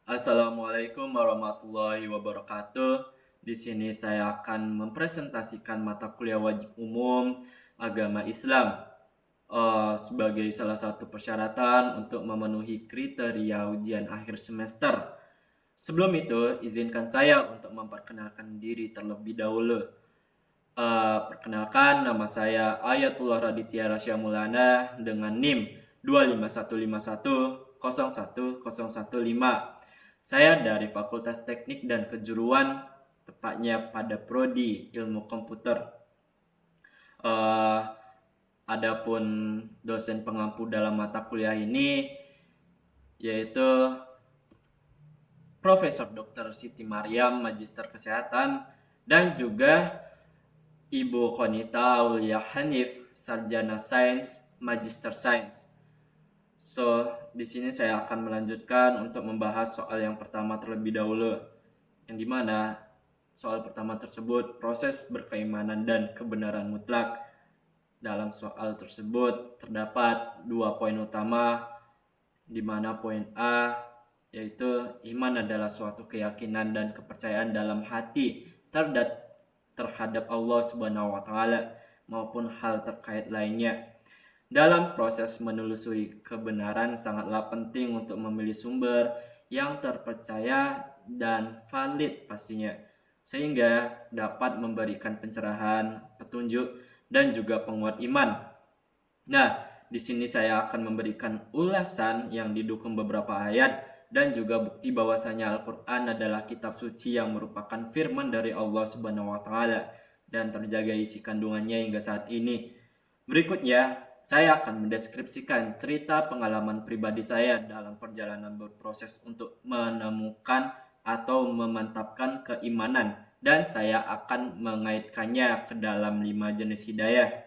Assalamualaikum warahmatullahi wabarakatuh. Di sini saya akan mempresentasikan mata kuliah wajib umum agama Islam sebagai salah satu persyaratan untuk memenuhi kriteria ujian akhir semester. Sebelum itu, izinkan saya untuk memperkenalkan diri terlebih dahulu. Perkenalkan, nama saya Ayatullah Raditya Rasya Mulana dengan NIM 25151010115. Saya dari Fakultas Teknik dan Kejuruan, tepatnya pada Prodi Ilmu Komputer. Adapun dosen pengampu dalam mata kuliah ini yaitu Profesor Dr. Siti Maryam, Magister Kesehatan, dan juga Ibu Konita Aulia Hanif, Sarjana Sains, Magister Sains. So, di sini saya akan melanjutkan untuk membahas soal yang pertama terlebih dahulu, yang dimana soal pertama tersebut proses berkeimanan dan kebenaran mutlak. Dalam soal tersebut terdapat 2 poin utama, di mana poin A yaitu iman adalah suatu keyakinan dan kepercayaan dalam hati terhadap Allah Subhanahu wa taala maupun hal terkait lainnya. Dalam proses menelusuri kebenaran sangatlah penting untuk memilih sumber yang terpercaya dan valid pastinya, sehingga dapat memberikan pencerahan, petunjuk, dan juga penguat iman. Nah, di sini saya akan memberikan ulasan yang didukung beberapa ayat dan juga bukti bahwasanya Al-Quran adalah kitab suci yang merupakan firman dari Allah Subhanahu wa taala dan terjaga isi kandungannya hingga saat ini. Berikutnya, saya akan mendeskripsikan cerita pengalaman pribadi saya dalam perjalanan berproses untuk menemukan atau memantapkan keimanan, dan saya akan mengaitkannya ke dalam 5 jenis hidayah.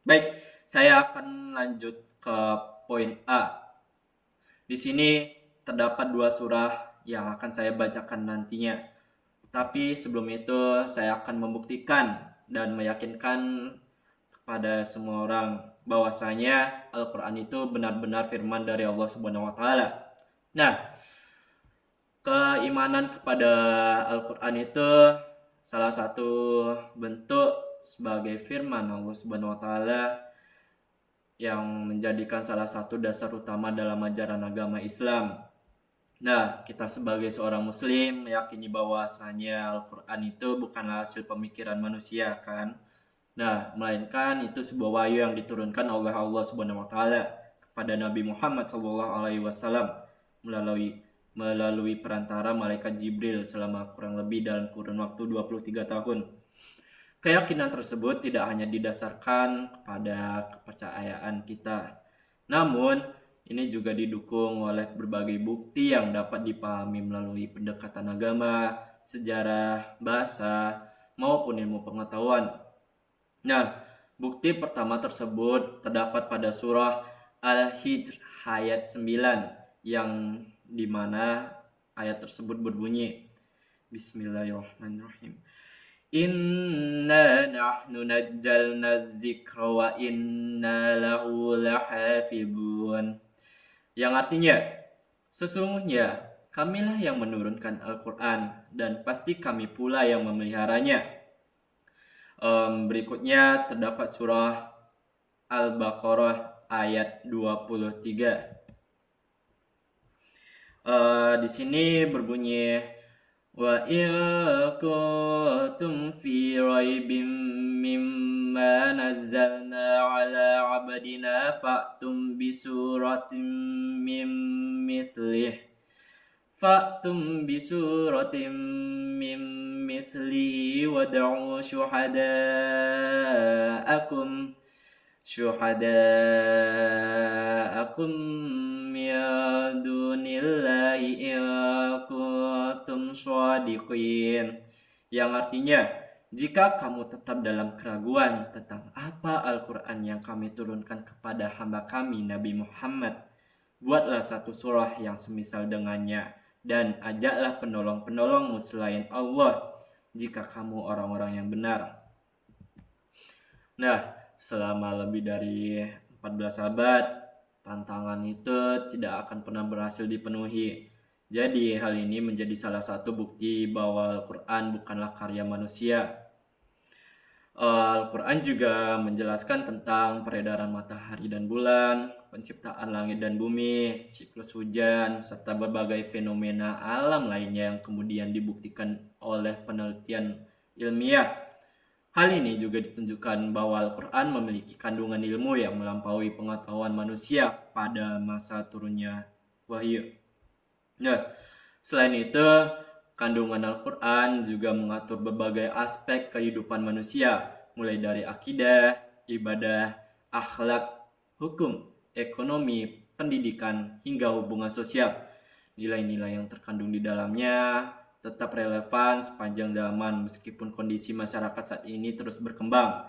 Baik, saya akan lanjut ke poin A. Di sini terdapat 2 surah yang akan saya bacakan nantinya. Tapi sebelum itu saya akan membuktikan dan meyakinkan kepada semua orang bahwasanya Al-Quran itu benar-benar firman dari Allah Subhanahu wa taala. Nah, keimanan kepada Al-Quran itu salah satu bentuk sebagai firman Allah Subhanahu wa taala yang menjadikan salah satu dasar utama dalam ajaran agama Islam. Nah, kita sebagai seorang muslim meyakini bahwasanya Al-Quran itu bukanlah hasil pemikiran manusia kan. Nah, melainkan itu sebuah wahyu yang diturunkan oleh Allah Subhanahu wa taala kepada Nabi Muhammad SAW melalui perantara malaikat Jibril selama kurang lebih dalam kurun waktu 23 tahun. Keyakinan tersebut tidak hanya didasarkan kepada kepercayaan kita, namun ini juga didukung oleh berbagai bukti yang dapat dipahami melalui pendekatan agama, sejarah, bahasa, maupun ilmu pengetahuan. Nah, bukti pertama tersebut terdapat pada surah Al-Hijr ayat 9 yang dimana ayat tersebut berbunyi, Bismillahirrahmanirrahim. Inna nahnu nazzalna dzikra wa inna lahu lahafizun. Yang artinya, sesungguhnya kamilah yang menurunkan Al-Quran dan pasti kami pula yang memeliharanya. Berikutnya terdapat surah Al-Baqarah ayat 23. Di sini berbunyi, wa in kuntum fi raibim mimma nazzalna ala abdina fa'tum bisuratin min mislih wad'u syuhada'akum min dunillahi in kuntum shadiqin. Yang artinya, jika kamu tetap dalam keraguan tentang apa Al-Quran yang kami turunkan kepada hamba kami Nabi Muhammad, buatlah satu surah yang semisal dengannya dan ajaklah penolong-penolongmu selain Allah jika kamu orang-orang yang benar. Nah, selama lebih dari 14 abad, tantangan itu tidak akan pernah berhasil dipenuhi. Jadi hal ini menjadi salah satu bukti bahwa Al-Quran bukanlah karya manusia. Al-Quran juga menjelaskan tentang peredaran matahari dan bulan, penciptaan langit dan bumi, siklus hujan, serta berbagai fenomena alam lainnya yang kemudian dibuktikan oleh penelitian ilmiah. Hal ini juga ditunjukkan bahwa Al-Quran memiliki kandungan ilmu yang melampaui pengetahuan manusia pada masa turunnya wahyu. Nah, selain itu, kandungan Al-Quran juga mengatur berbagai aspek kehidupan manusia, mulai dari akidah, ibadah, akhlak, hukum, ekonomi, pendidikan, hingga hubungan sosial. Nilai-nilai yang terkandung di dalamnya tetap relevan sepanjang zaman meskipun kondisi masyarakat saat ini terus berkembang.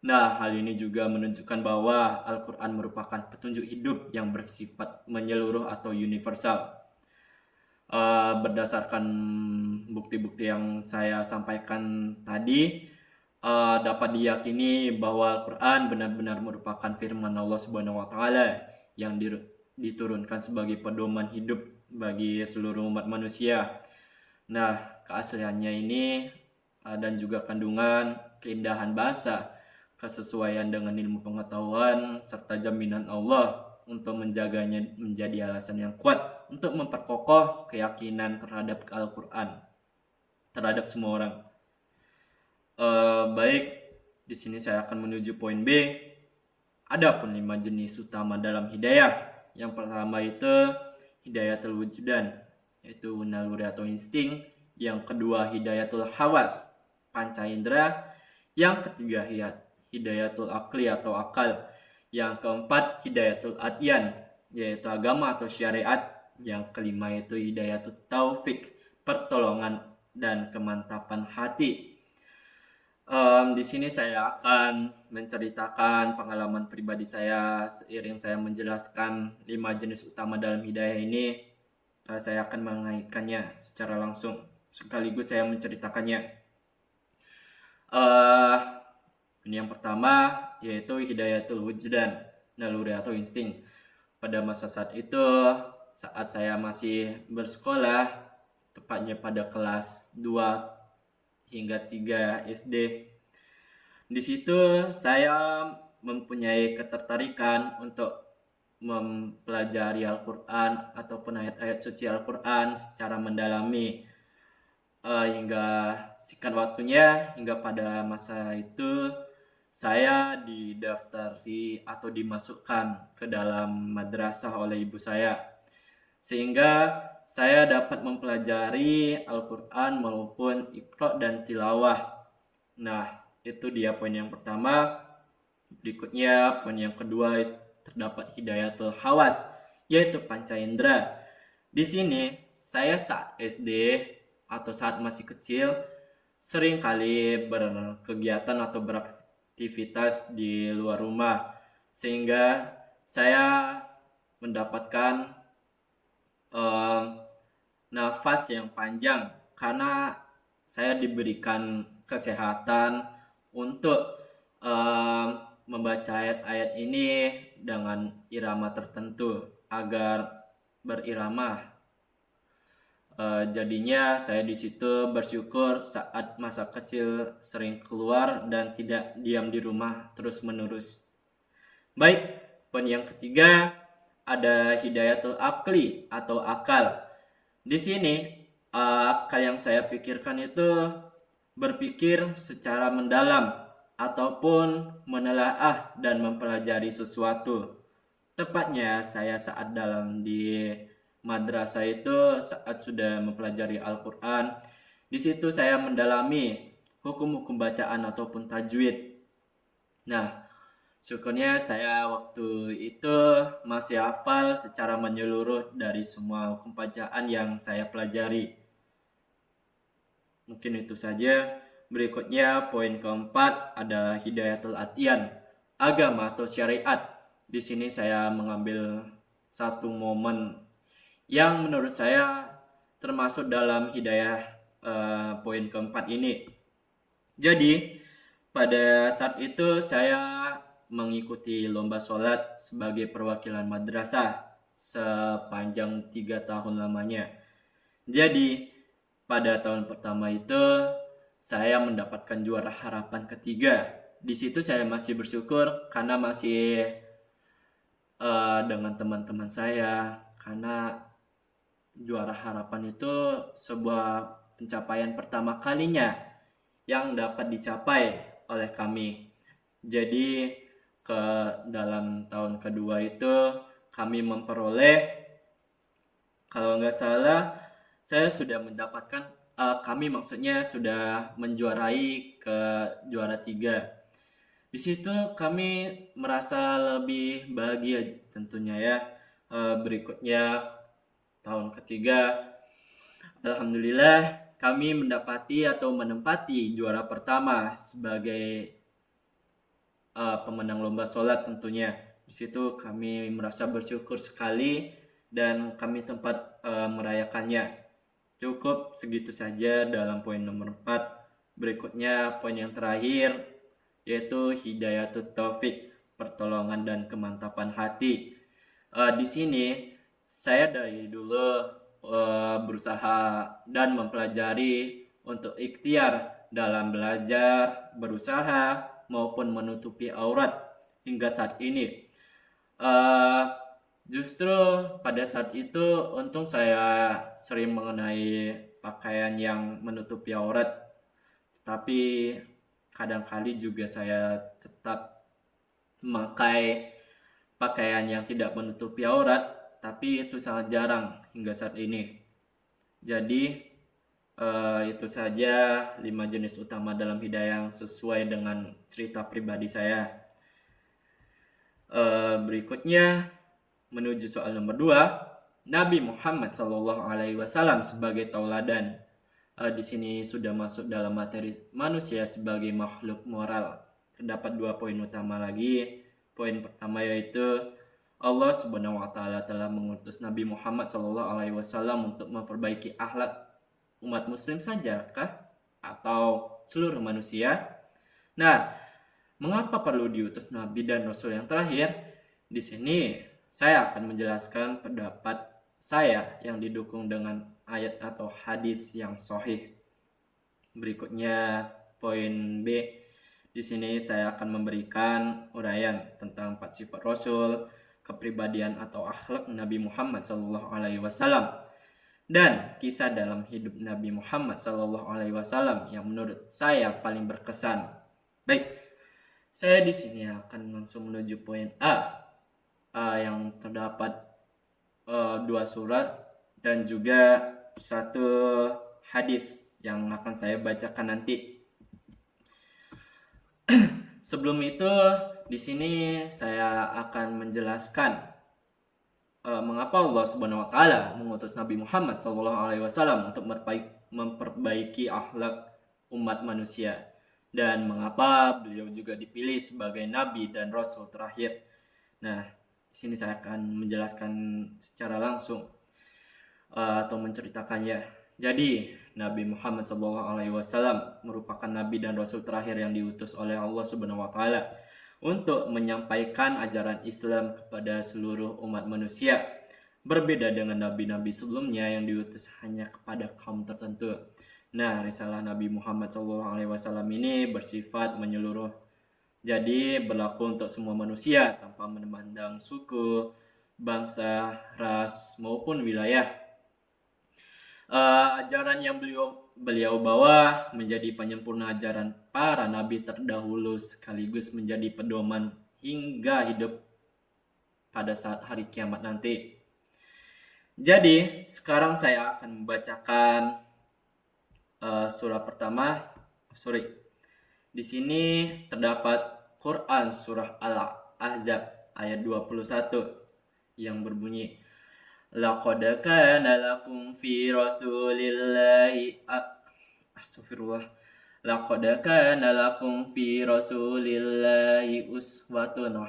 Nah, hal ini juga menunjukkan bahwa Al-Quran merupakan petunjuk hidup yang bersifat menyeluruh atau universal. Berdasarkan bukti-bukti yang saya sampaikan tadi, dapat diyakini bahwa Al-Quran benar-benar merupakan firman Allah Subhanahu wa Ta'ala yang diturunkan sebagai pedoman hidup bagi seluruh umat manusia. Nah, keasliannya ini dan juga kandungan keindahan bahasa, kesesuaian dengan ilmu pengetahuan, serta jaminan Allah untuk menjaganya menjadi alasan yang kuat untuk memperkokoh keyakinan terhadap Al-Quran terhadap semua orang. Baik, di sini saya akan menuju poin B. Adapun 5 jenis utama dalam hidayah. Yang pertama itu hidayatul wujudan, yaitu naluri atau insting. Yang kedua hidayatul hawas, panca indera. Yang ketiga hidayatul akli atau akal. Yang keempat hidayatul adyan, yaitu agama atau syariat. Yang kelima itu hidayatul taufik, pertolongan dan kemantapan hati. Di sini saya akan menceritakan pengalaman pribadi saya seiring saya menjelaskan 5 jenis utama dalam hidayah ini. Saya akan mengaitkannya secara langsung sekaligus saya menceritakannya. Ini yang pertama yaitu hidayatul wujudan, naluri atau insting. Pada masa saat itu, saat saya masih bersekolah, tepatnya pada kelas 2 hingga 3 SD. Di situ saya mempunyai ketertarikan untuk mempelajari Al-Quran ataupun ayat-ayat suci Al-Quran secara mendalami. Hingga singkat waktunya, hingga pada masa itu saya didaftari atau dimasukkan ke dalam madrasah oleh ibu saya, sehingga saya dapat mempelajari Al-Quran maupun Iqra dan tilawah. Nah, itu dia poin yang pertama. Berikutnya poin yang kedua terdapat hidayatul hawas, yaitu panca indera. Di sini saya saat SD atau saat masih kecil sering kali berkegiatan atau beraktivitas di luar rumah, sehingga saya mendapatkan nafas yang panjang karena saya diberikan kesehatan untuk membaca ayat-ayat ini dengan irama tertentu agar berirama. Jadinya saya di situ bersyukur saat masa kecil sering keluar dan tidak diam di rumah terus-menerus. Baik, poin yang ketiga ada hidayatul akli atau akal. Di sini akal yang saya pikirkan itu berpikir secara mendalam ataupun menelaah dan mempelajari sesuatu. Tepatnya saya saat dalam di madrasah itu saat sudah mempelajari Al-Quran, di situ saya mendalami hukum-hukum bacaan ataupun tajwid. Nah, syukurnya saya waktu itu masih hafal secara menyeluruh dari semua hukum bacaan yang saya pelajari. Mungkin itu saja. Berikutnya poin keempat ada hidayatul adyan, agama atau syariat. Di sini saya mengambil satu momen yang menurut saya termasuk dalam hidayah poin keempat ini. Jadi pada saat itu saya mengikuti lomba sholat sebagai perwakilan madrasah sepanjang 3 tahun lamanya. Jadi pada tahun pertama itu saya mendapatkan juara harapan ketiga. Di situ saya masih bersyukur karena masih dengan teman-teman saya, karena juara harapan itu sebuah pencapaian pertama kalinya yang dapat dicapai oleh kami. Jadi ke dalam tahun kedua itu kami memperoleh, kalau nggak salah saya sudah mendapatkan, kami maksudnya sudah menjuarai ke juara 3. Di situ kami merasa lebih bahagia tentunya ya. Berikutnya tahun ketiga, alhamdulillah kami mendapati atau menempati juara pertama sebagai pemenang lomba sholat tentunya. Di situ kami merasa bersyukur sekali dan kami sempat merayakannya. Cukup segitu saja dalam poin nomor 4. Berikutnya poin yang terakhir, yaitu hidayatut taufik, pertolongan dan kemantapan hati. Di sini saya dari dulu berusaha dan mempelajari untuk ikhtiar dalam belajar, berusaha maupun menutupi aurat hingga saat ini. Justru pada saat itu untung saya sering mengenai pakaian yang menutupi aurat, tapi kadang-kali juga saya tetap memakai pakaian yang tidak menutupi aurat, tapi itu sangat jarang hingga saat ini. Jadi itu saja 5 jenis utama dalam hidayah yang sesuai dengan cerita pribadi saya. Berikutnya menuju soal nomor 2, Nabi Muhammad SAW sebagai tauladan. Di sini sudah masuk dalam materi manusia sebagai makhluk moral. Terdapat 2 poin utama lagi. Poin pertama yaitu Allah Subhanahu wa taala telah mengutus Nabi Muhammad SAW untuk memperbaiki akhlak umat muslim saja kah? Atau seluruh manusia? Nah, mengapa perlu diutus Nabi dan Rasul yang terakhir? Di sini saya akan menjelaskan pendapat saya yang didukung dengan ayat atau hadis yang sahih. Berikutnya poin B. Di sini saya akan memberikan uraian tentang 4 sifat Rasul, kepribadian atau akhlak Nabi Muhammad SAW, dan kisah dalam hidup Nabi Muhammad SAW yang menurut saya paling berkesan. Baik, saya di sini akan langsung menuju poin A, yang terdapat 2 surat dan juga 1 hadis yang akan saya bacakan nanti. Sebelum itu, di sini saya akan menjelaskan mengapa Allah Subhanahu wa taala mengutus Nabi Muhammad SAW untuk memperbaiki akhlak umat manusia, dan mengapa beliau juga dipilih sebagai nabi dan rasul terakhir. Nah, di sini saya akan menjelaskan secara langsung atau menceritakannya. Jadi, Nabi Muhammad SAW merupakan nabi dan rasul terakhir yang diutus oleh Allah Subhanahu wa taala untuk menyampaikan ajaran Islam kepada seluruh umat manusia. Berbeda dengan nabi-nabi sebelumnya yang diutus hanya kepada kaum tertentu. Nah, risalah Nabi Muhammad SAW ini bersifat menyeluruh. Jadi berlaku untuk semua manusia tanpa memandang suku, bangsa, ras maupun wilayah. Ajaran yang beliau bawa menjadi penyempurna ajaran para nabi terdahulu sekaligus menjadi pedoman hingga hidup pada saat hari kiamat nanti. Jadi sekarang saya akan membacakan surah pertama. Di sini terdapat Quran surah Al-Ahzab ayat 21 yang berbunyi, Laqad kana lakum fi rasulillahi Astagfirullah. Laqad kana lakum fi rasulillahi uswatun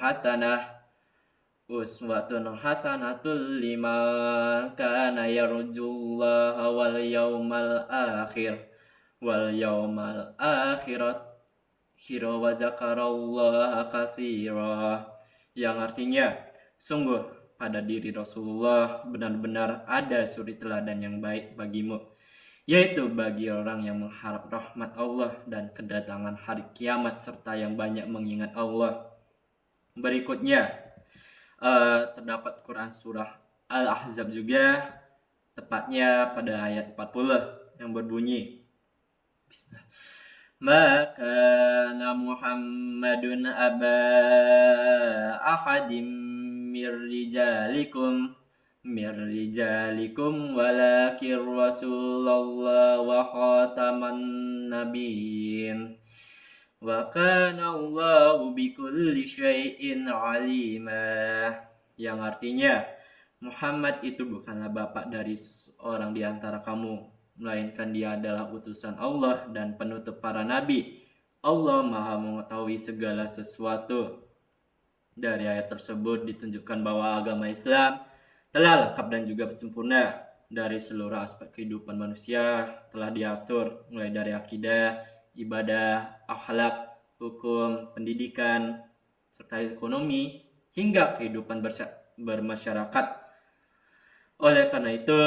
hasanatul liman kana yarjullaha wal yawmal akhirat wa zakarallaha katsira, yang artinya, sungguh pada diri Rasulullah benar-benar ada suri teladan yang baik bagimu, yaitu bagi orang yang mengharap rahmat Allah dan kedatangan hari kiamat serta yang banyak mengingat Allah. Berikutnya terdapat Quran surah Al-Ahzab juga, tepatnya pada ayat 40 yang berbunyi, Bismillah. Ma kana Muhammadun aba ahadim mir rijalikum walakin Rasulullah wa khataman nabiyyin wa kana Allahu bikulli syai'in alima, yang artinya Muhammad itu bukanlah bapak dari seorang di antara kamu, melainkan dia adalah utusan Allah dan penutup para nabi. Allah Maha mengetahui segala sesuatu. Dari ayat tersebut ditunjukkan bahwa agama Islam telah lengkap dan juga sempurna. Dari seluruh aspek kehidupan manusia telah diatur, mulai dari akidah, ibadah, akhlak, hukum, pendidikan, serta ekonomi, hingga kehidupan bermasyarakat. Oleh karena itu,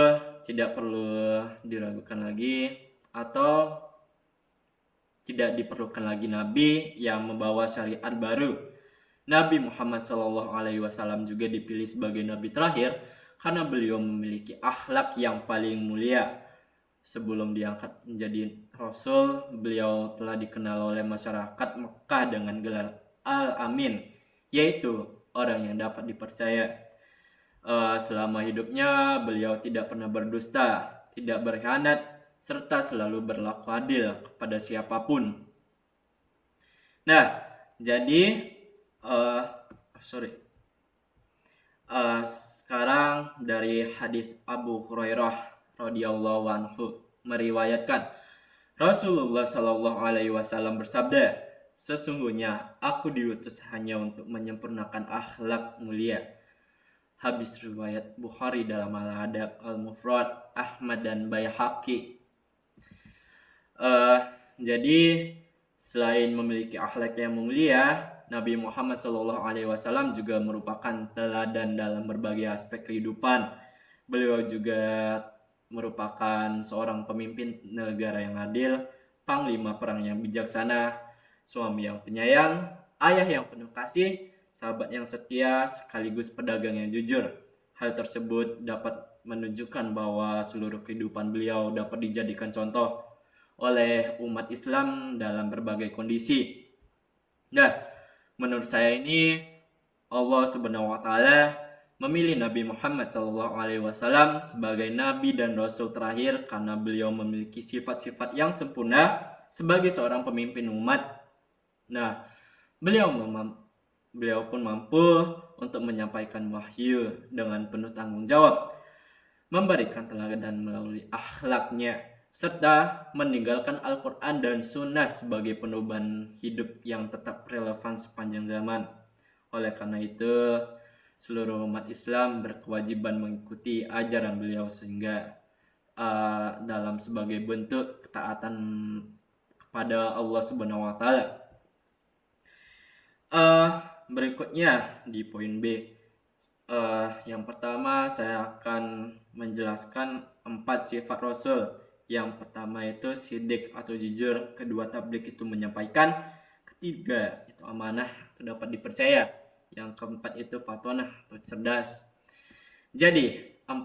tidak perlu diragukan lagi atau tidak diperlukan lagi nabi yang membawa syariat baru. Nabi Muhammad SAW juga dipilih sebagai nabi terakhir karena beliau memiliki akhlak yang paling mulia. Sebelum diangkat menjadi Rasul, beliau telah dikenal oleh masyarakat Mekah dengan gelar Al-Amin, yaitu orang yang dapat dipercaya. Selama hidupnya, beliau tidak pernah berdusta, tidak berkhianat, serta selalu berlaku adil kepada siapapun. Nah, jadi sekarang dari hadis Abu Hurairah radhiyallahu anhu meriwayatkan, Rasulullah Shallallahu Alaihi Wasallam bersabda, sesungguhnya aku diutus hanya untuk menyempurnakan akhlak mulia. Hadis riwayat Bukhari dalam Al-Adab Al-Mufrad, Ahmad dan Baihaqi. Jadi selain memiliki akhlak yang mulia, Nabi Muhammad SAW juga merupakan teladan dalam berbagai aspek kehidupan. Beliau juga merupakan seorang pemimpin negara yang adil, panglima perang yang bijaksana, suami yang penyayang, ayah yang penuh kasih, sahabat yang setia, sekaligus pedagang yang jujur. Hal tersebut dapat menunjukkan bahwa seluruh kehidupan beliau dapat dijadikan contoh oleh umat Islam dalam berbagai kondisi. Nah, menurut saya ini Allah Subhanahu wa taala memilih Nabi Muhammad SAW sebagai nabi dan rasul terakhir karena beliau memiliki sifat-sifat yang sempurna sebagai seorang pemimpin umat. Nah, beliau pun mampu untuk menyampaikan wahyu dengan penuh tanggung jawab, memberikan teladan melalui akhlaknya, serta meninggalkan Al-Quran dan Sunnah sebagai pedoman hidup yang tetap relevan sepanjang zaman. Oleh karena itu, seluruh umat Islam berkewajiban mengikuti ajaran beliau sehingga dalam sebagai bentuk ketaatan kepada Allah Subhanahu wa taala. Berikutnya di poin B. Yang pertama saya akan menjelaskan 4 sifat Rasul. Yang pertama itu sidik atau jujur, kedua tabligh itu menyampaikan, ketiga itu amanah atau dapat dipercaya, yang keempat itu fatonah atau cerdas. Jadi 4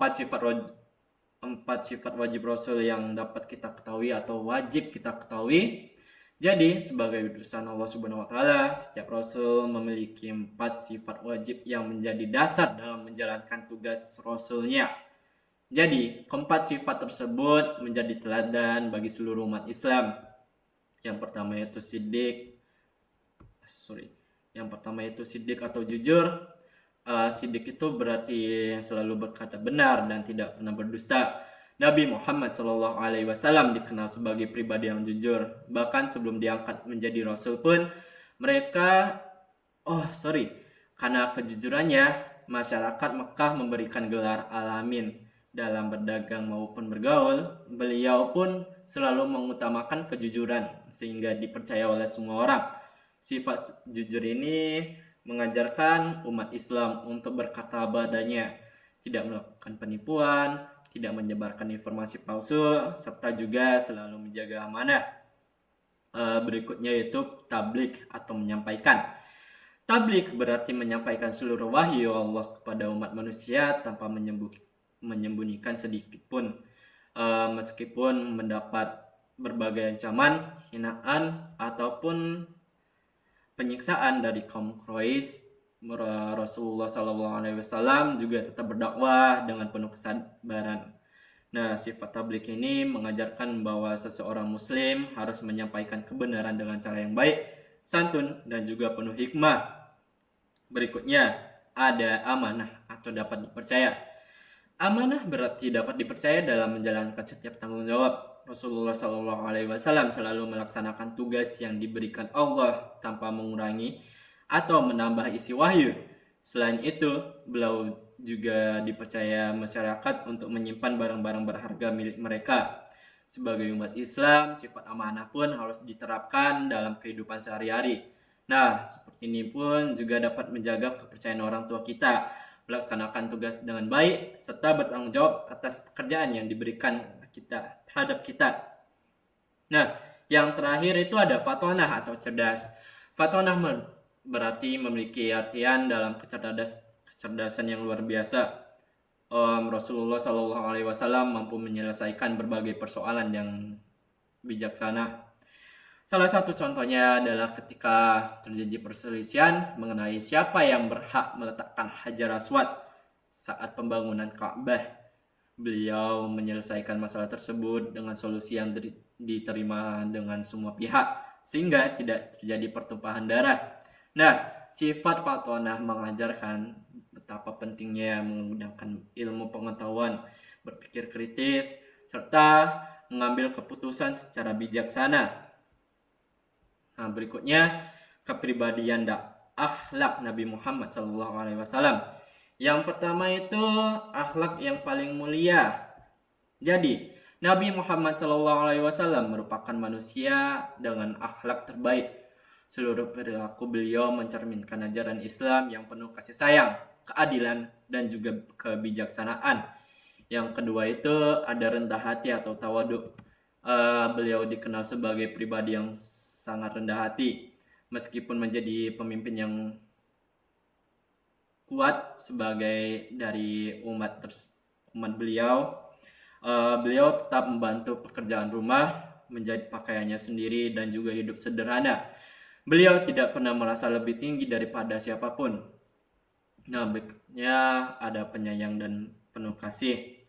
sifat wajib Rasul yang dapat kita ketahui atau wajib kita ketahui. Jadi sebagai utusan Allah Subhanahu wa taala, setiap rasul memiliki 4 sifat wajib yang menjadi dasar dalam menjalankan tugas rasulnya. Jadi, keempat sifat tersebut menjadi teladan bagi seluruh umat Islam. Yang pertama itu sidik atau jujur. Sidik itu berarti selalu berkata benar dan tidak pernah berdusta. Nabi Muhammad SAW dikenal sebagai pribadi yang jujur. Bahkan sebelum diangkat menjadi rasul pun, karena kejujurannya, masyarakat Mekah memberikan gelar Al-Amin. Dalam berdagang maupun bergaul, beliau pun selalu mengutamakan kejujuran sehingga dipercaya oleh semua orang. Sifat jujur ini mengajarkan umat Islam untuk berkata padanya, tidak melakukan penipuan, tidak menyebarkan informasi palsu, serta juga selalu menjaga amanah. Berikutnya yaitu tabligh atau menyampaikan. Tabligh berarti menyampaikan seluruh wahyu Allah kepada umat manusia tanpa menyembunyikan sedikit pun, meskipun mendapat berbagai ancaman, hinaan, ataupun penyiksaan dari kaum Quraisy. Rasulullah SAW juga tetap berdakwah dengan penuh kesabaran. Nah, sifat tabligh ini mengajarkan bahwa seseorang muslim harus menyampaikan kebenaran dengan cara yang baik, santun, dan juga penuh hikmah. Berikutnya, ada amanah atau dapat dipercaya. Amanah berarti dapat dipercaya dalam menjalankan setiap tanggung jawab. Rasulullah SAW selalu melaksanakan tugas yang diberikan Allah tanpa mengurangi atau menambah isi wahyu. Selain itu, beliau juga dipercaya masyarakat untuk menyimpan barang-barang berharga milik mereka. Sebagai umat Islam, sifat amanah pun harus diterapkan dalam kehidupan sehari-hari. Nah, seperti ini pun juga dapat menjaga kepercayaan orang tua kita, melaksanakan tugas dengan baik, serta bertanggung jawab atas pekerjaan yang diberikan kita terhadap kita. Nah, yang terakhir itu ada fatonah atau cerdas. Fatonah berarti memiliki artian dalam kecerdasan yang luar biasa. Rasulullah SAW mampu menyelesaikan berbagai persoalan yang bijaksana. Salah satu contohnya adalah ketika terjadi perselisihan mengenai siapa yang berhak meletakkan Hajar Aswad saat pembangunan Ka'bah. Beliau menyelesaikan masalah tersebut dengan solusi yang diterima dengan semua pihak, sehingga tidak terjadi pertumpahan darah. Nah, sifat fatonah mengajarkan betapa pentingnya menggunakan ilmu pengetahuan, berpikir kritis, serta mengambil keputusan secara bijaksana. Nah, berikutnya kepribadian dan akhlak Nabi Muhammad SAW. Yang pertama itu akhlak yang paling mulia. Jadi, Nabi Muhammad SAW merupakan manusia dengan akhlak terbaik. Seluruh perilaku beliau mencerminkan ajaran Islam yang penuh kasih sayang, keadilan, dan juga kebijaksanaan. Yang kedua itu ada rendah hati atau tawadu. Beliau dikenal sebagai pribadi yang sangat rendah hati, meskipun menjadi pemimpin yang kuat sebagai dari umat beliau. Beliau tetap membantu pekerjaan rumah, menjahit pakaiannya sendiri, dan juga hidup sederhana. Beliau tidak pernah merasa lebih tinggi daripada siapapun. Nah, berikutnya ada penyayang dan penuh kasih.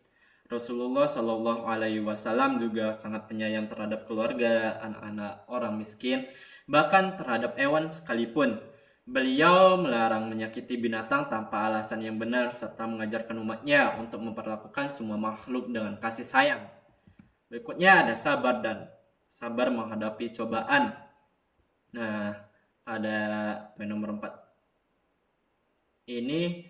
Rasulullah SAW juga sangat penyayang terhadap keluarga, anak-anak, orang miskin, bahkan terhadap hewan sekalipun. Beliau melarang menyakiti binatang tanpa alasan yang benar, serta mengajarkan umatnya untuk memperlakukan semua makhluk dengan kasih sayang. Berikutnya ada sabar menghadapi cobaan. Nah, ada poin nomor 4. Ini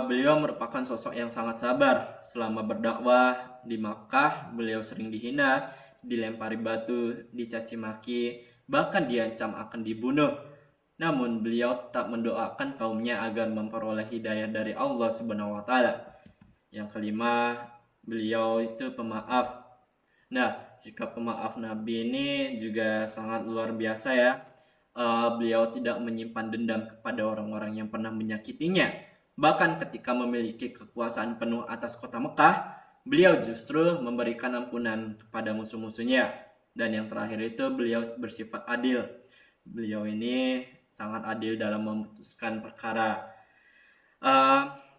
beliau merupakan sosok yang sangat sabar. Selama berdakwah di Makkah, beliau sering dihina, dilempari batu, dicaci maki, bahkan diancam akan dibunuh. Namun beliau tetap mendoakan kaumnya agar memperoleh hidayah dari Allah Subhanahu wa taala. Yang kelima, beliau itu pemaaf. Nah, sikap pemaaf Nabi ini juga sangat luar biasa ya. Beliau tidak menyimpan dendam kepada orang-orang yang pernah menyakitinya. Bahkan ketika memiliki kekuasaan penuh atas kota Mekah, beliau justru memberikan ampunan kepada musuh-musuhnya. Dan yang terakhir itu beliau bersifat adil. Beliau ini sangat adil dalam memutuskan perkara.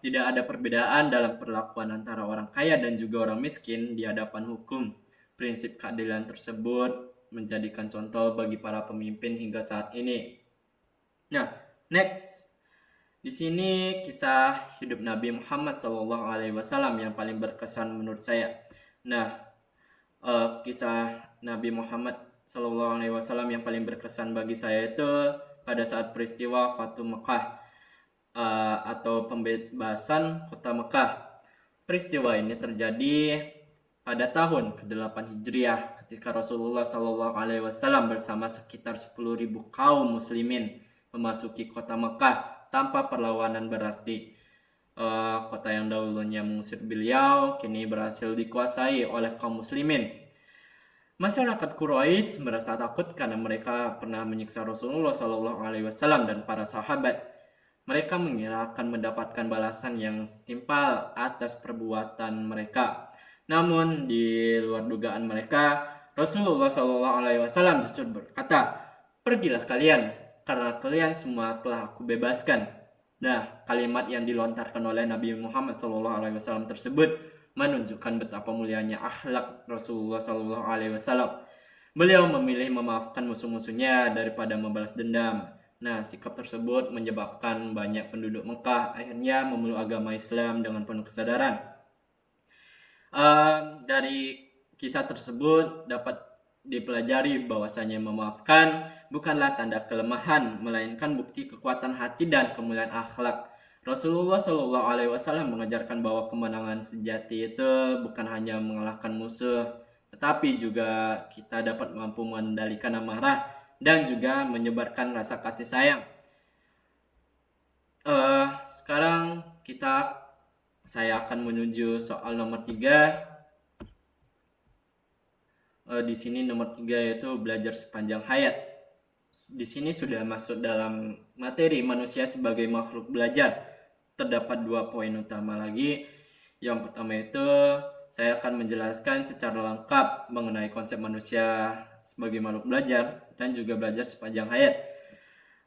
Tidak ada perbedaan dalam perlakuan antara orang kaya dan juga orang miskin di hadapan hukum. Prinsip keadilan tersebut menjadikan contoh bagi para pemimpin hingga saat ini. Nah, next. Di sini kisah hidup Nabi Muhammad SAW yang paling berkesan menurut saya. Nah, kisah Nabi Muhammad SAW yang paling berkesan bagi saya itu pada saat peristiwa Fatu Mekah atau pembebasan kota Mekah. Peristiwa ini terjadi pada tahun ke-8 Hijriah ketika Rasulullah SAW bersama sekitar 10.000 kaum muslimin memasuki kota Mekah tanpa perlawanan berarti. Kota yang dahulunya mengusir beliau kini berhasil dikuasai oleh kaum muslimin. Masyarakat Quraisy merasa takut karena mereka pernah menyiksa Rasulullah SAW dan para sahabat. Mereka mengira akan mendapatkan balasan yang setimpal atas perbuatan mereka. Namun di luar dugaan mereka, Rasulullah SAW justru berkata, "Pergilah kalian, karena kalian semua telah aku bebaskan." Nah, kalimat yang dilontarkan oleh Nabi Muhammad SAW tersebut menunjukkan betapa mulianya akhlak Rasulullah SAW. Beliau memilih memaafkan musuh-musuhnya daripada membalas dendam. Nah, sikap tersebut menyebabkan banyak penduduk Mekah akhirnya memeluk agama Islam dengan penuh kesadaran. Dari kisah tersebut dapat dipelajari bahwasanya memaafkan bukanlah tanda kelemahan, melainkan bukti kekuatan hati dan kemuliaan akhlak. Rasulullah SAW mengajarkan bahwa kemenangan sejati itu bukan hanya mengalahkan musuh, tetapi juga kita dapat mampu mengendalikan amarah dan juga menyebarkan rasa kasih sayang. Sekarang saya akan menuju soal nomor 3. Di sini nomor 3 yaitu belajar sepanjang hayat. Di sini sudah masuk dalam materi manusia sebagai makhluk belajar. Terdapat 2 poin utama lagi. Yang pertama itu saya akan menjelaskan secara lengkap mengenai konsep manusia sebagai makhluk belajar dan juga belajar sepanjang hayat.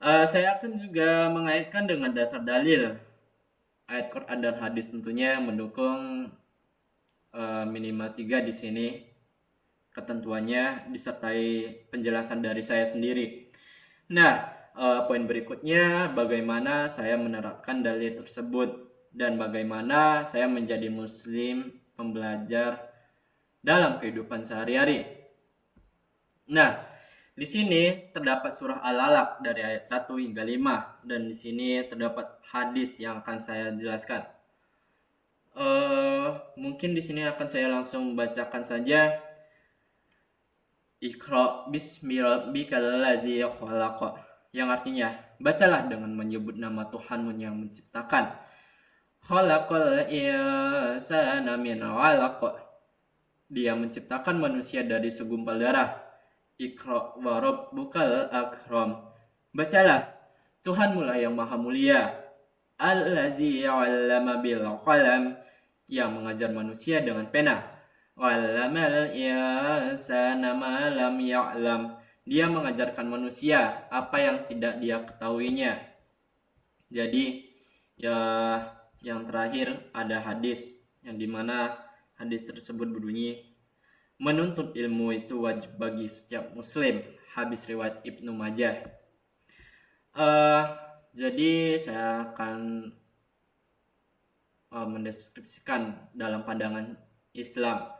Saya akan juga mengaitkan dengan dasar dalil ayat Quran dan hadis tentunya mendukung minimal 3 di sini. Ketentuannya disertai penjelasan dari saya sendiri. Nah, poin berikutnya bagaimana saya menerapkan dalil tersebut dan bagaimana saya menjadi muslim pembelajar dalam kehidupan sehari-hari. Nah, di sini terdapat surah Al-Alaq dari ayat 1 hingga 5 dan di sini terdapat hadis yang akan saya jelaskan. Mungkin di sini akan saya langsung bacakan saja. Iqra bismi rabbikal ladzi khalaq, yang artinya bacalah dengan menyebut nama Tuhanmu yang menciptakan. Khalaqal insana min 'alaq, dia menciptakan manusia dari segumpal darah. Iqra wa rabbukal akram, bacalah Tuhanmu lah yang maha mulia. Alladzi 'allama bil qalam, yang mengajar manusia dengan pena. Wa'llamal insana ma lam ya'lam, dia mengajarkan manusia apa yang tidak dia ketahuinya. Jadi ya, yang terakhir ada hadis yang dimana hadis tersebut berbunyi, menuntut ilmu itu wajib bagi setiap muslim. Hadis riwayat Ibnu Majah. Jadi saya akan mendeskripsikan dalam pandangan Islam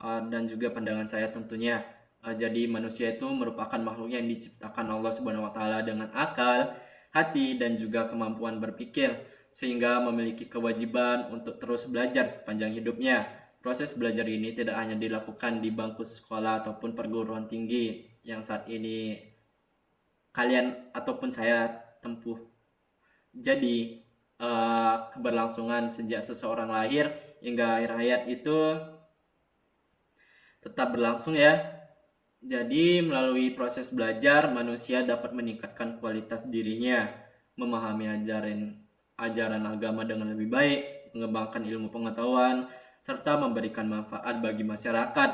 dan juga pandangan saya tentunya. Jadi manusia itu merupakan makhluk yang diciptakan Allah Subhanahu wa taala dengan akal, hati dan juga kemampuan berpikir, sehingga memiliki kewajiban untuk terus belajar sepanjang hidupnya. Proses belajar ini tidak hanya dilakukan di bangku sekolah ataupun perguruan tinggi yang saat ini kalian ataupun saya tempuh. Jadi keberlangsungan sejak seseorang lahir hingga akhir hayat itu tetap berlangsung ya. Jadi melalui proses belajar manusia dapat meningkatkan kualitas dirinya, memahami ajaran agama dengan lebih baik, mengembangkan ilmu pengetahuan, serta memberikan manfaat bagi masyarakat.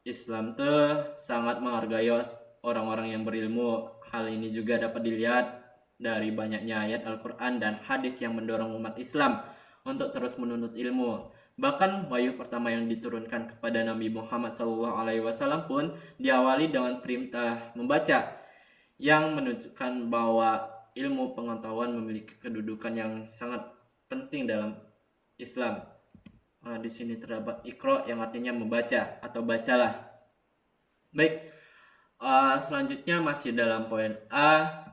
Islam tuh sangat menghargai orang-orang yang berilmu. Hal ini juga dapat dilihat dari banyaknya ayat Al-Quran dan hadis yang mendorong umat Islam untuk terus menuntut ilmu. Bahkan wahyu pertama yang diturunkan kepada Nabi Muhammad SAW pun diawali dengan perintah membaca, yang menunjukkan bahwa ilmu pengetahuan memiliki kedudukan yang sangat penting dalam Islam. Di sini terdapat Iqra yang artinya membaca atau bacalah. Baik, selanjutnya masih dalam poin A.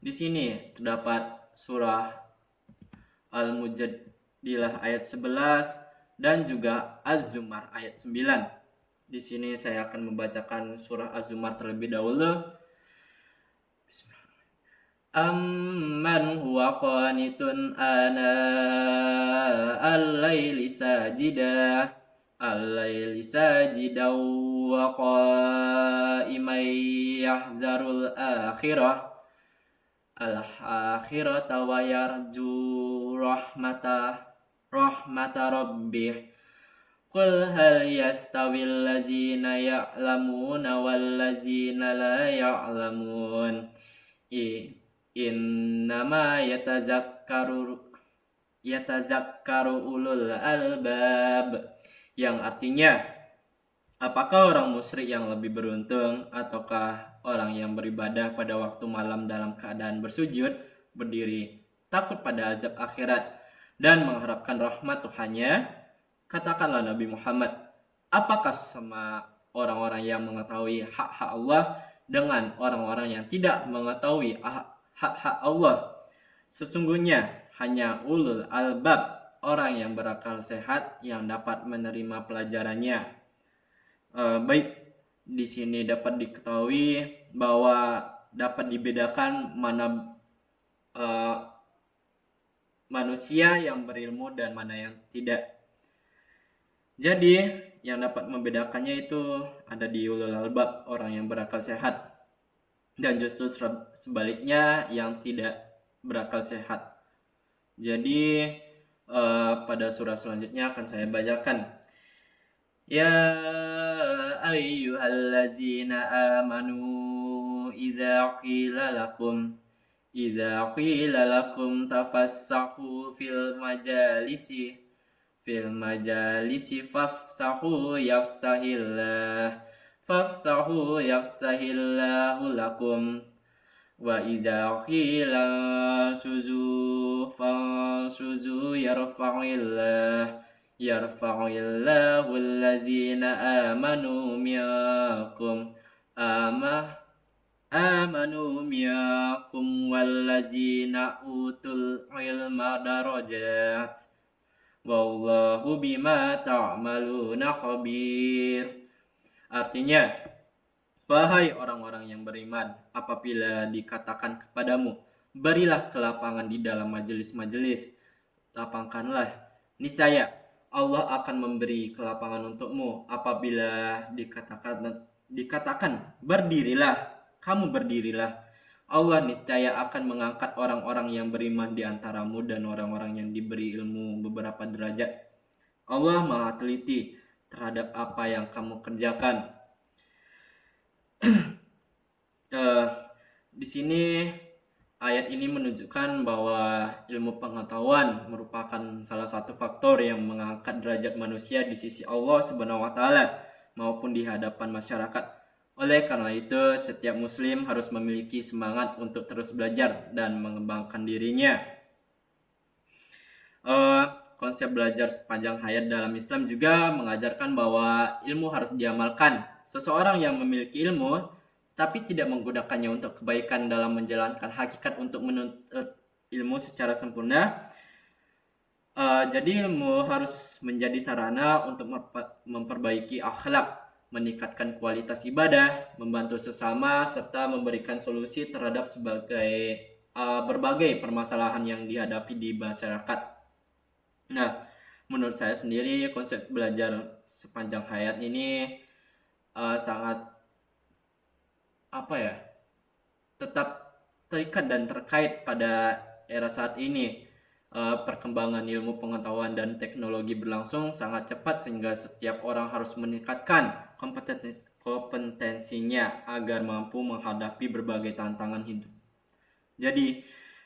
Di sini terdapat surah Al-Mujadilah ayat 11 dan juga Az-Zumar ayat 9. Di sini saya akan membacakan surah Az-Zumar terlebih dahulu. Amman huwa qanitun ana al-laili sajidan wa qa'iman yahzarul akhirata wa yarju rahmata rabbih. Qul hal yastawil ladzina ya'lamuna wal ladzina la ya'lamun. Innama yatazakkaru ulul albab, yang artinya, apakah orang musyrik yang lebih beruntung ataukah orang yang beribadah pada waktu malam dalam keadaan bersujud, berdiri, takut pada azab akhirat dan mengharapkan rahmat Tuhannya? Katakanlah Nabi Muhammad, apakah sama orang-orang yang mengetahui hak-hak Allah dengan orang-orang yang tidak mengetahui hak-hak Allah? Sesungguhnya hanya ulul albab, orang yang berakal sehat, yang dapat menerima pelajarannya. Baik, di sini dapat diketahui bahwa dapat dibedakan mana manusia yang berilmu dan mana yang tidak. Jadi, yang dapat membedakannya itu ada di ulul albab, orang yang berakal sehat. Dan justru sebaliknya, yang tidak berakal sehat. Jadi, pada surah selanjutnya akan saya bacakan. Ya ayyuhallazina amanu idza qila lakum tafassahu fil majalisi fafsahu yafsahillahu lakum wa idza qila suzu fansuzu yarfa'illahu allazina amanu minkum wallazina utul ilma darajat. Wallahu bima ta'maluna khabir. Artinya, wahai orang-orang yang beriman, apabila dikatakan kepadamu, berilah kelapangan di dalam majelis-majelis, lapangkanlah. Niscaya Allah akan memberi kelapangan untukmu. Apabila dikatakan berdirilah, kamu berdirilah, Allah niscaya akan mengangkat orang-orang yang beriman di antaramu dan orang-orang yang diberi ilmu beberapa derajat. Allah Maha teliti terhadap apa yang kamu kerjakan. Di sini ayat ini menunjukkan bahwa ilmu pengetahuan merupakan salah satu faktor yang mengangkat derajat manusia di sisi Allah Subhanahu wa taala maupun di hadapan masyarakat. Oleh karena itu, setiap muslim harus memiliki semangat untuk terus belajar dan mengembangkan dirinya. Konsep belajar sepanjang hayat dalam Islam juga mengajarkan bahwa ilmu harus diamalkan. Seseorang yang memiliki ilmu tapi tidak menggunakannya untuk kebaikan dalam menjalankan hakikat untuk menuntut ilmu secara sempurna, jadi ilmu harus menjadi sarana untuk memperbaiki akhlak, meningkatkan kualitas ibadah, membantu sesama, serta memberikan solusi terhadap berbagai permasalahan yang dihadapi di masyarakat. Nah, menurut saya sendiri konsep belajar sepanjang hayat ini sangat tetap terikat dan terkait pada era saat ini. Perkembangan ilmu pengetahuan dan teknologi berlangsung sangat cepat sehingga setiap orang harus meningkatkan kompetensinya agar mampu menghadapi berbagai tantangan hidup. Jadi,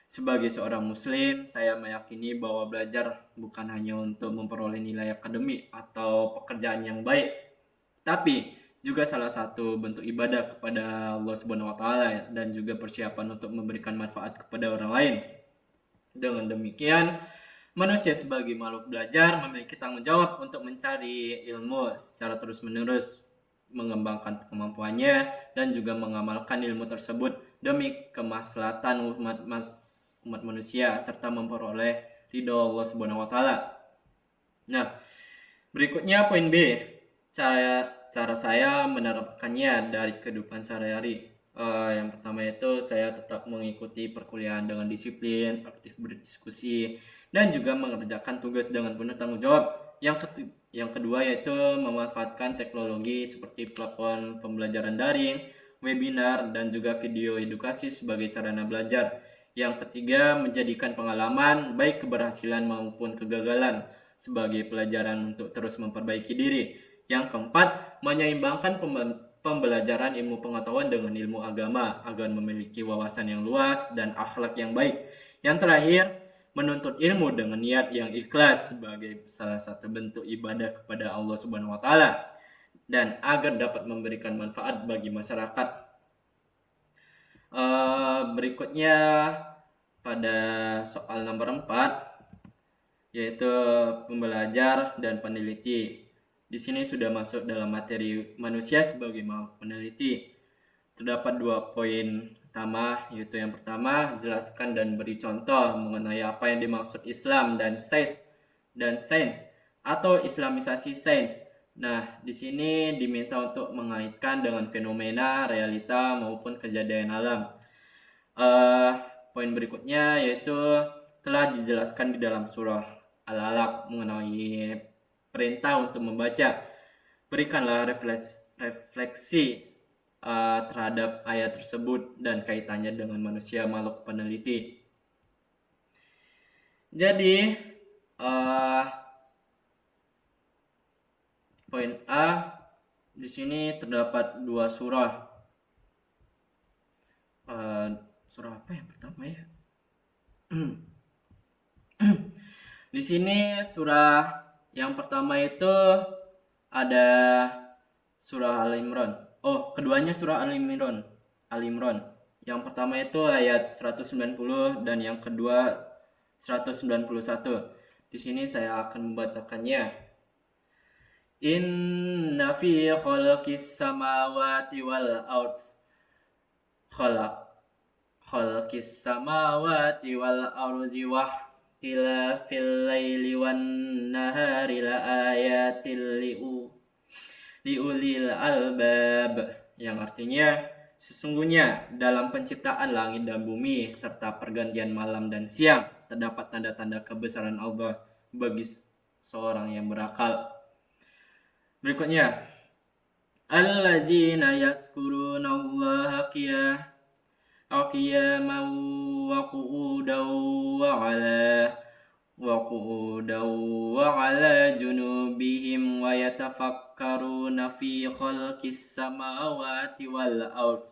sebagai seorang muslim, saya meyakini bahwa belajar bukan hanya untuk memperoleh nilai akademik atau pekerjaan yang baik, tapi juga salah satu bentuk ibadah kepada Allah Subhanahu wa taala dan juga persiapan untuk memberikan manfaat kepada orang lain. Dengan demikian, manusia sebagai makhluk belajar memiliki tanggung jawab untuk mencari ilmu secara terus-menerus, mengembangkan kemampuannya, dan juga mengamalkan ilmu tersebut demi kemaslahatan umat manusia serta memperoleh ridho Allah Subhanahu wa taala. Nah, berikutnya poin B, cara saya menerapkannya dari kehidupan sehari-hari. Yang pertama itu saya tetap mengikuti perkuliahan dengan disiplin, aktif berdiskusi, dan juga mengerjakan tugas dengan penuh tanggung jawab. Yang kedua yaitu memanfaatkan teknologi seperti platform pembelajaran daring, webinar, dan juga video edukasi sebagai sarana belajar. Yang ketiga, menjadikan pengalaman, baik keberhasilan maupun kegagalan, sebagai pelajaran untuk terus memperbaiki diri. Yang keempat, menyeimbangkan pembelajaran ilmu pengetahuan dengan ilmu agama agar memiliki wawasan yang luas dan akhlak yang baik. Yang terakhir, menuntut ilmu dengan niat yang ikhlas sebagai salah satu bentuk ibadah kepada Allah Subhanahu wa taala dan agar dapat memberikan manfaat bagi masyarakat. Berikutnya pada soal nomor 4 yaitu pembelajar dan peneliti. Di sini sudah masuk dalam materi manusia sebagai makhluk peneliti. Terdapat 2 poin utama, yaitu yang pertama, jelaskan dan beri contoh mengenai apa yang dimaksud Islam dan sains atau Islamisasi sains. Nah, di sini diminta untuk mengaitkan dengan fenomena, realita maupun kejadian alam. Poin berikutnya yaitu telah dijelaskan di dalam surah Al-Alaq mengenai perintah untuk membaca. Berikanlah refleksi terhadap ayat tersebut dan kaitannya dengan manusia makhluk peneliti. Jadi poin A, di sini terdapat 2 surah. Surah apa yang pertama ya? Di sini surah yang pertama itu ada surah Al-Imran. Keduanya surah Al-Imran. Yang pertama itu ayat 190 dan yang kedua 191. Di sini saya akan membacakannya. Inna fi khalqis samawati wal ard khalqis samawati wal ardi wa ikhtilafil laili wan nahari la ayatil liulil albab, yang artinya sesungguhnya dalam penciptaan langit dan bumi serta pergantian malam dan siang terdapat tanda-tanda kebesaran Allah bagi seorang yang berakal. Berikutnya, allazina yadhkurunallaha qiyaman wa qu'udan wa 'ala junubihim wa yatafakkaruna fi khalqis samawati wal ard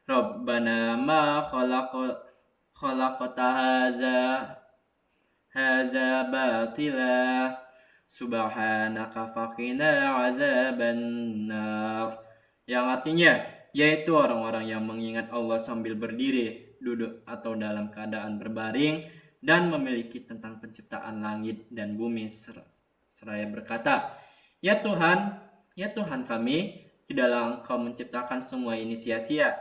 rabbana ma khalaqta hadza batila subhanaka faqina azaban nar, yang artinya yaitu orang-orang yang mengingat Allah sambil berdiri, duduk atau dalam keadaan berbaring dan memiliki tentang penciptaan langit dan bumi seraya berkata, ya Tuhan kami, tidaklah Engkau menciptakan semua ini sia-sia.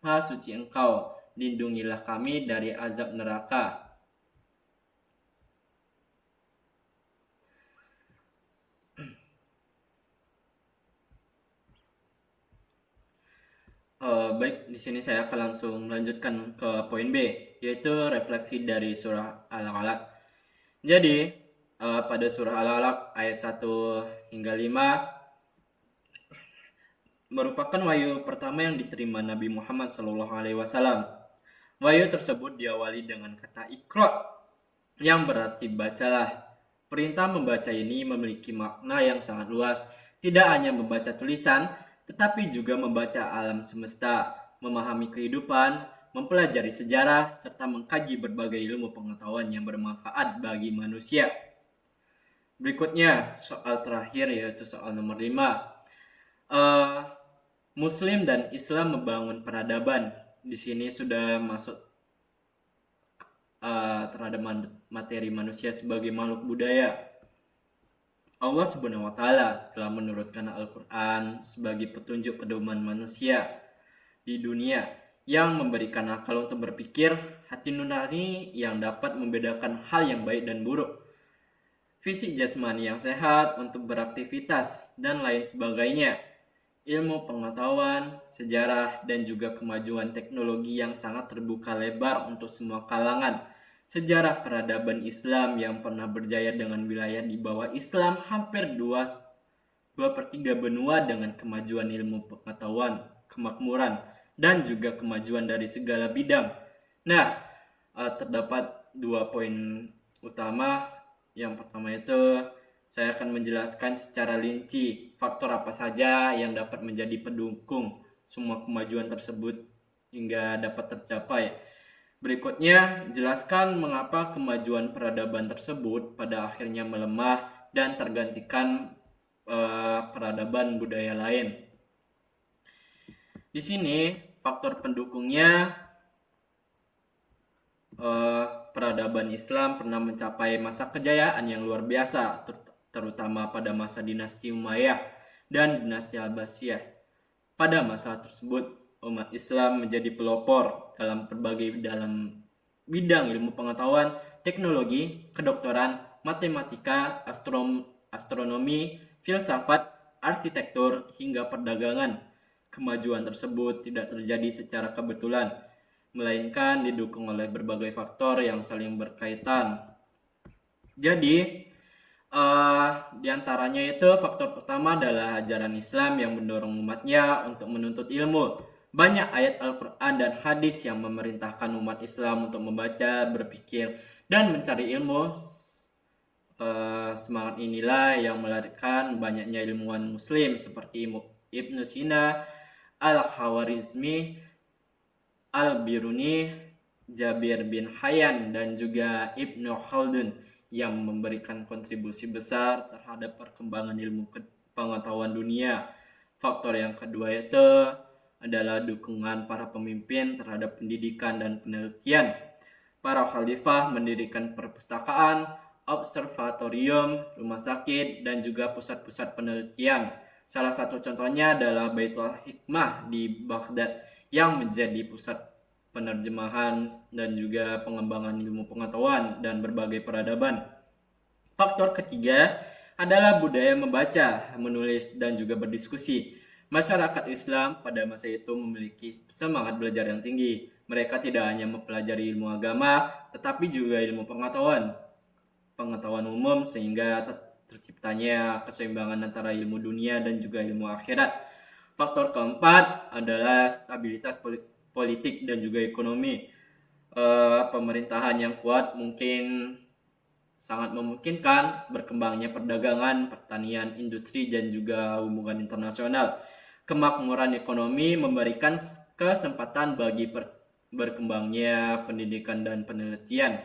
Maha suci Engkau, lindungilah kami dari azab neraka. Baik, di sini saya akan langsung melanjutkan ke poin B, yaitu refleksi dari surah Al-Alaq. Jadi, pada surah Al-Alaq ayat 1 hingga 5 merupakan wahyu pertama yang diterima Nabi Muhammad SAW. Wahyu tersebut diawali dengan kata Iqra, yang berarti bacalah. Perintah membaca ini memiliki makna yang sangat luas, tidak hanya membaca tulisan, tetapi juga membaca alam semesta, memahami kehidupan, mempelajari sejarah, serta mengkaji berbagai ilmu pengetahuan yang bermanfaat bagi manusia. Berikutnya, soal terakhir yaitu soal nomor 5. Muslim dan Islam membangun peradaban. Di sini sudah masuk terhadap materi manusia sebagai makhluk budaya. Allah Subhanahu wa taala telah menurunkan Al-Qur'an sebagai petunjuk pedoman manusia di dunia yang memberikan akal untuk berpikir, hati nurani yang dapat membedakan hal yang baik dan buruk, fisik jasmani yang sehat untuk beraktivitas dan lain sebagainya. ilmu pengetahuan, sejarah, dan juga kemajuan teknologi yang sangat terbuka lebar untuk semua kalangan. Sejarah peradaban Islam yang pernah berjaya dengan wilayah di bawah Islam hampir 2/3 benua dengan kemajuan ilmu pengetahuan, kemakmuran, dan juga kemajuan dari segala bidang. Nah, terdapat 2 poin utama. Yang pertama itu saya akan menjelaskan secara rinci faktor apa saja yang dapat menjadi pendukung semua kemajuan tersebut hingga dapat tercapai. Berikutnya, jelaskan mengapa kemajuan peradaban tersebut pada akhirnya melemah dan tergantikan peradaban budaya lain. Di sini, faktor pendukungnya peradaban Islam pernah mencapai masa kejayaan yang luar biasa, terutama pada masa dinasti Umayyah dan dinasti Abbasiyah. Pada masa tersebut, umat Islam menjadi pelopor dalam bidang ilmu pengetahuan, teknologi, kedokteran, matematika, astronomi, filsafat, arsitektur, hingga perdagangan. Kemajuan tersebut tidak terjadi secara kebetulan, melainkan didukung oleh berbagai faktor yang saling berkaitan. Jadi, di antaranya itu faktor pertama adalah ajaran Islam yang mendorong umatnya untuk menuntut ilmu. Banyak ayat Al-Quran dan hadis yang memerintahkan umat Islam untuk membaca, berpikir, dan mencari ilmu. Semangat inilah yang melahirkan banyaknya ilmuwan muslim seperti Ibnu Sina, Al-Khawarizmi, Al-Biruni, Jabir bin Hayyan, dan juga Ibnu Khaldun yang memberikan kontribusi besar terhadap perkembangan ilmu pengetahuan dunia. Faktor yang kedua itu adalah dukungan para pemimpin terhadap pendidikan dan penelitian. Para khalifah mendirikan perpustakaan, observatorium, rumah sakit, dan juga pusat-pusat penelitian. Salah satu contohnya adalah Baitul Hikmah di Baghdad yang menjadi pusat penerjemahan dan juga pengembangan ilmu pengetahuan dan berbagai peradaban. Faktor ketiga adalah budaya membaca, menulis, dan juga berdiskusi. Masyarakat Islam pada masa itu memiliki semangat belajar yang tinggi. Mereka tidak hanya mempelajari ilmu agama, tetapi juga ilmu pengetahuan umum, sehingga terciptanya keseimbangan antara ilmu dunia dan juga ilmu akhirat. Faktor keempat adalah stabilitas politik dan juga ekonomi. Pemerintahan yang kuat mungkin sangat memungkinkan berkembangnya perdagangan, pertanian, industri, dan juga hubungan internasional. Kemakmuran ekonomi memberikan kesempatan bagi berkembangnya pendidikan dan penelitian.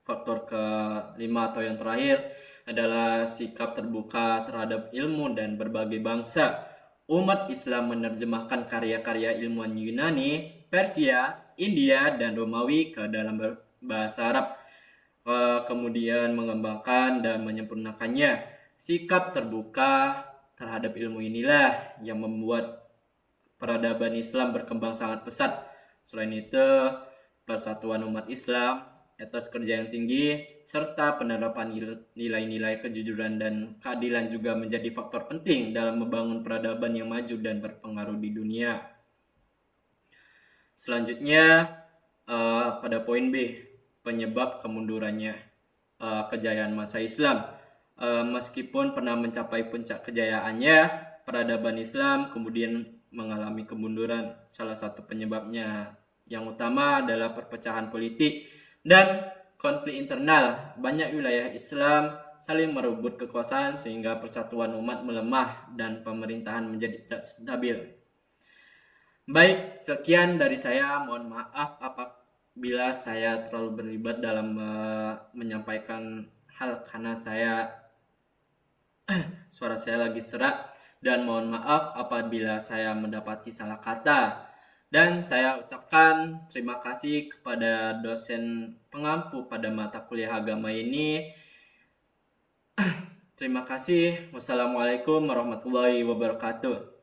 Faktor kelima atau yang terakhir adalah sikap terbuka terhadap ilmu dan berbagai bangsa. Umat Islam menerjemahkan karya-karya ilmuwan Yunani, Persia, India, dan Romawi ke dalam bahasa Arab, kemudian mengembangkan dan menyempurnakannya. Sikap terbuka terhadap ilmu inilah yang membuat peradaban Islam berkembang sangat pesat. Selain itu, persatuan umat Islam, etos kerja yang tinggi, serta penerapan nilai-nilai kejujuran dan keadilan juga menjadi faktor penting dalam membangun peradaban yang maju dan berpengaruh di dunia. Selanjutnya, pada poin B, penyebab kemundurannya kejayaan masa Islam. Meskipun pernah mencapai puncak kejayaannya, peradaban Islam kemudian mengalami kemunduran. Salah satu penyebabnya yang utama adalah perpecahan politik dan konflik internal. Banyak wilayah Islam saling merebut kekuasaan sehingga persatuan umat melemah dan pemerintahan menjadi tidak stabil. Baik, sekian dari saya. Mohon maaf apabila saya terlalu berlibat dalam menyampaikan hal karena suara saya lagi serak, dan mohon maaf apabila saya mendapati salah kata. Dan saya ucapkan terima kasih kepada dosen pengampu pada mata kuliah agama ini. Terima kasih. Wassalamualaikum warahmatullahi wabarakatuh.